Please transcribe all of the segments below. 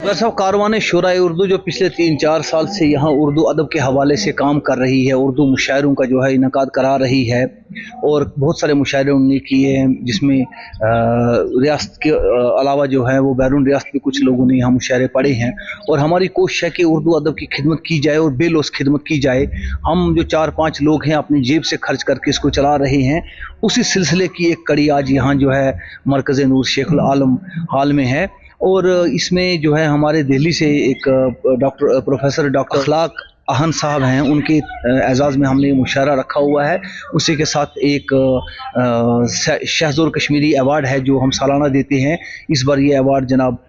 Doctor साहब, कारवान शुराए उर्दू जो पिछले 3-4 साल से यहाँ उर्दू अदब के हवाले से काम कर रही है, उर्दू मुशायरों का जो है इनकाद करा रही है और बहुत सारे मुशायरे उन्होंने किए हैं, जिसमें रियासत के अलावा जो है वो बैरून रियासत भी कुछ लोगों ने यहाँ मुशायरे पढ़े हैं। और हमारी कोशिश है कि उर्दू अदब की खिदमत की जाए और बेलौस खिदमत की जाए। हम जो 4-5 लोग हैं अपनी जेब से खर्च करके इसको चला रहे हैं, उसी सिलसिले की एक कड़ी आज यहाँ जो है मरकज़ नूर शेखुल आलम हाल में है। और इसमें जो है हमारे दिल्ली से एक प्रोफेसर डॉक्टर अखलाक अहन साहब हैं, उनके एजाज़ में हमने मुशायरा रखा हुआ है। उसी के साथ एक शहज़ोर कश्मीरी अवार्ड है जो हम सालाना देते हैं। इस बार ये अवार्ड जनाब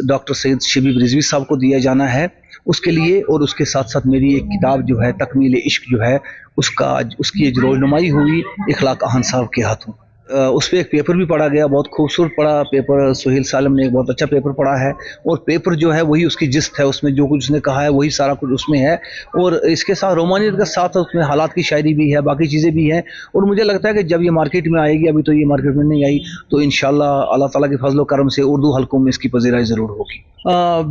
डॉक्टर सैयद शबीब रिजवी साहब को दिया जाना है उसके लिए। और उसके साथ साथ मेरी एक किताब जो है तकमील इश्क जो है उसकी रोजनुमाई हुई इखलाक अहन साहब के हाथों। उस पर एक पेपर भी पढ़ा गया, बहुत खूबसूरत पढ़ा पेपर। सुहेल सालम ने एक बहुत अच्छा पेपर पढ़ा है और पेपर जो है वही उसकी जिस्त है, उसमें जो कुछ उसने कहा है वही सारा कुछ उसमें है। और इसके साथ रोमानियत के साथ उसमें हालात की शायरी भी है, बाकी चीज़ें भी हैं। और मुझे लगता है कि जब ये मार्केट में आएगी, अभी तो ये मार्केट में नहीं आई, तो इंशाल्लाह अल्लाह ताला के फजल करम से उर्दू हलकों में इसकी पजीराई ज़रूर होगी।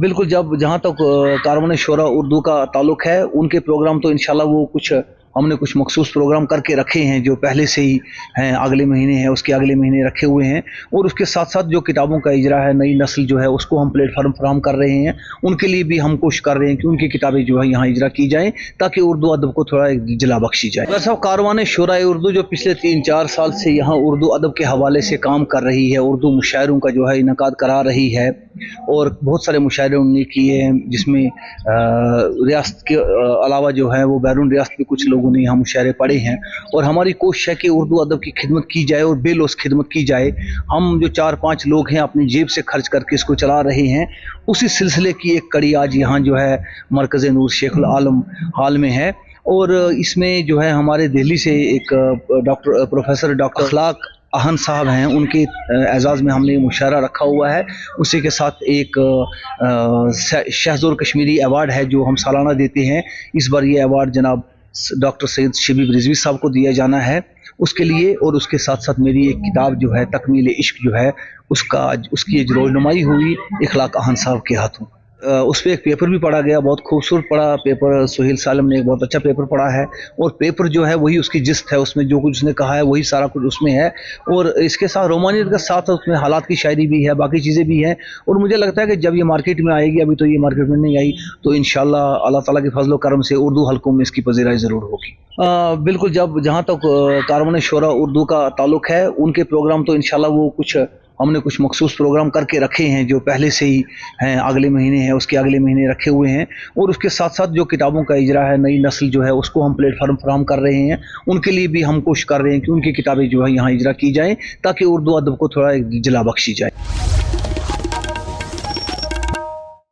बिल्कुल, जहाँ तक कारवान शुरा उर्दू का ताल्लुक है, उनके प्रोग्राम तो इंशाल्लाह वो हमने कुछ मखसूस प्रोग्राम करके रखे हैं जो पहले से ही हैं, अगले महीने हैं, उसके अगले महीने रखे हुए हैं। और उसके साथ साथ जो किताबों का इजरा है, नई नस्ल जो है उसको हम प्लेटफार्म फराहम कर रहे हैं, उनके लिए भी हम कोशिश कर रहे हैं कि उनकी किताबें जो है यहाँ इजरा की जाएँ ताकि उर्दू अदब को थोड़ा जला बख्शी जाए। डॉक्टर साहब, कारवान शुराए उर्दू जो पिछले 3-4 साल से यहाँ उर्दू अदब के हवाले से काम कर रही है, उर्दू मुशायरों का जो है इनकाद करा रही है और बहुत सारे मुशायरे उन्होंने किए हैं, जिसमें रियासत के अलावा जो है वो बैरून रियासत भी कुछ लोगों ने यहाँ मुशायरे पढ़े हैं। और हमारी कोशिश है कि उर्दू अदब की खिदमत की जाए और बेलौस खिदमत की जाए। हम जो 4-5 लोग हैं अपनी जेब से खर्च करके इसको चला रहे हैं, उसी सिलसिले की एक कड़ी आज यहाँ जो है मरकज़ नूर शेखुल आलम हाल में है। और इसमें जो है हमारे दिल्ली से एक प्रोफेसर डॉक्टर अखलाक अहन साहब हैं, उनके एजाज़ में हमने मुशायरा रखा हुआ है। उसी के साथ एक शहज़ोर कश्मीरी अवार्ड है जो हम सालाना देते हैं। इस बार ये अवार्ड जनाब डॉक्टर सैयद शबीब रिजवी साहब को दिया जाना है उसके लिए। और उसके साथ साथ मेरी एक किताब जो है तकमील इश्क जो है उसकी रोजनुमाई हुई इखलाक अहन साहब के हाथों। उस पर एक पेपर भी पढ़ा गया, बहुत खूबसूरत पढ़ा पेपर। सुहेल सालम ने एक बहुत अच्छा पेपर पढ़ा है और पेपर जो है वही उसकी जिस्त है, उसमें जो कुछ उसने कहा है वही सारा कुछ उसमें है। और इसके साथ रोमानियत के साथ उसमें हालात की शायरी भी है, बाकी चीज़ें भी हैं। और मुझे लगता है कि जब ये मार्केट में आएगी, अभी तो ये मार्केट में नहीं आई, तो इंशाल्लाह अल्लाह ताला के फजल करम से उर्दू हलकों में इसकी पजीराई ज़रूर होगी। बिल्कुल, जहाँ तक कारवान शुरा उर्दू का ताल्लुक है, उनके प्रोग्राम तो इंशाल्लाह वो हमने कुछ मखसूस प्रोग्राम करके रखे हैं जो पहले से ही हैं, अगले महीने हैं, उसके अगले महीने रखे हुए हैं। और उसके साथ साथ जो किताबों का इजरा है, नई नस्ल जो है उसको हम प्लेटफार्म फराहम कर रहे हैं, उनके लिए भी हम कोशिश कर रहे हैं कि उनकी किताबें जो है यहाँ इजरा की जाएँ ताकि उर्दू अदब को थोड़ा जला बख्शी जाए।